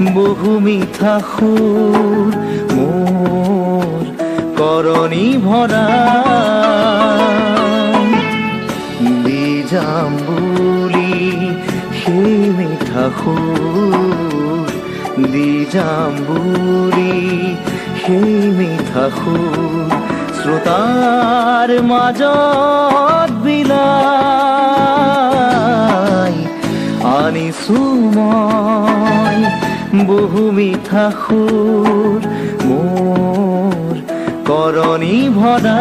বহু মিঠা সুৰ মোৰ কৰণী ভৰা দি যাম বুলি সেই মিঠা সুৰ দি যাম বুলি সেই মিঠা সুৰ শ্ৰোতাৰ মাজত বিলাই আনিছো মই বহু মিঠা সুৰ মোৰ কৰণী ভৰা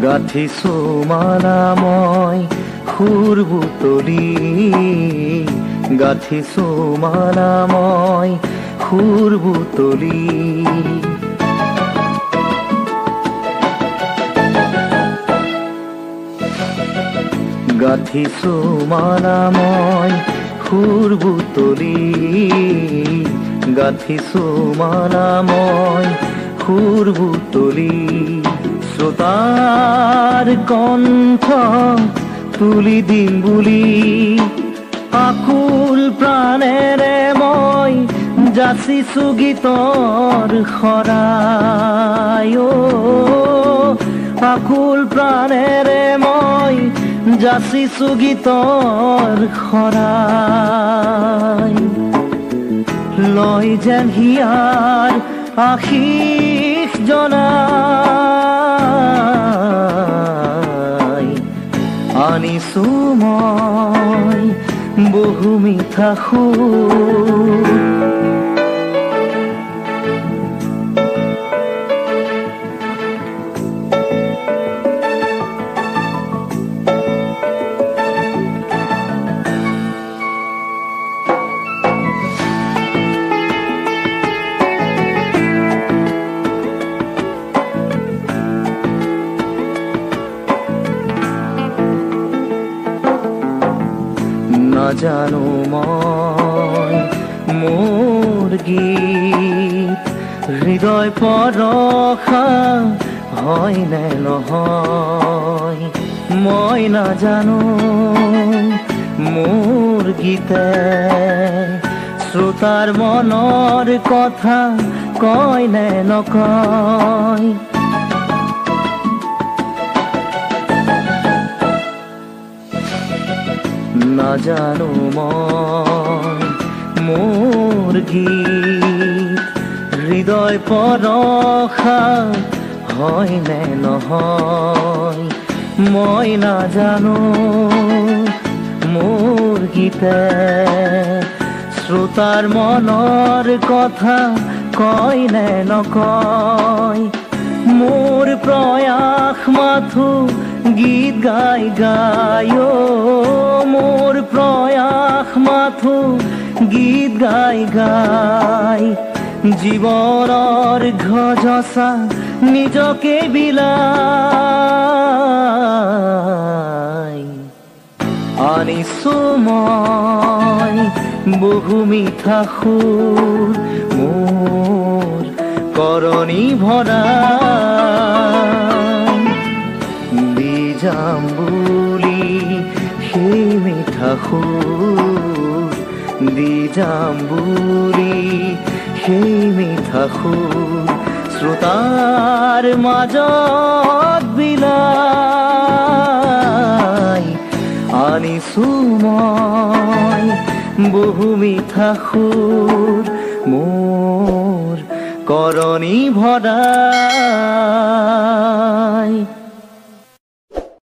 গাঁঠিছো মালা মই সুৰ বুটলি গাঁঠিছো মালা মই সুৰ বুটলি গাঁঠিছো মালা মই সুৰ বুটলি গাঁঠিছো মালা মই সুৰ বুটলি শ্ৰোতাৰ কণ্ঠ তুলি দিম বুলি আকুল প্ৰাণেৰে মই যাচিছো গীতৰ শৰাই আকুল প্ৰাণেৰে মই যাচিছো গীতৰ শৰাই লয় যেন হিয়াৰ আশীষ জনাই আনিছো মই বহু মিঠা সুৰ নাজানো মই মোৰ গীত হৃদয় পৰশা হয় নে নহয় মই নাজানো মোৰ গীতে শ্ৰোতাৰ মনৰ কথা কয় নে নকয় নাজানো মই মোৰ গীত হৃদয় পৰশা হয় নে নহয় মই নাজানো মোৰ গীতে শ্ৰোতাৰ মনৰ কথা কয় নে নকয় মোৰ প্ৰয়াস মাথো গীত গাই গাই মোৰ প্ৰয়াস মাথো গীত গাই গাই জীৱনৰ ঘজচা নিজকে বিলাই আনিছো মই বহু মিঠা সুৰ মোৰ কৰণী ভৰা দি যাম বুলি সেই মিঠা সুৰ দি যাম বুলি সেই মিঠা সুৰ শ্ৰোতাৰ মাজত বিলাই আনিছো মই বহু মিঠা সুৰ মোৰ কৰণী ভৰাই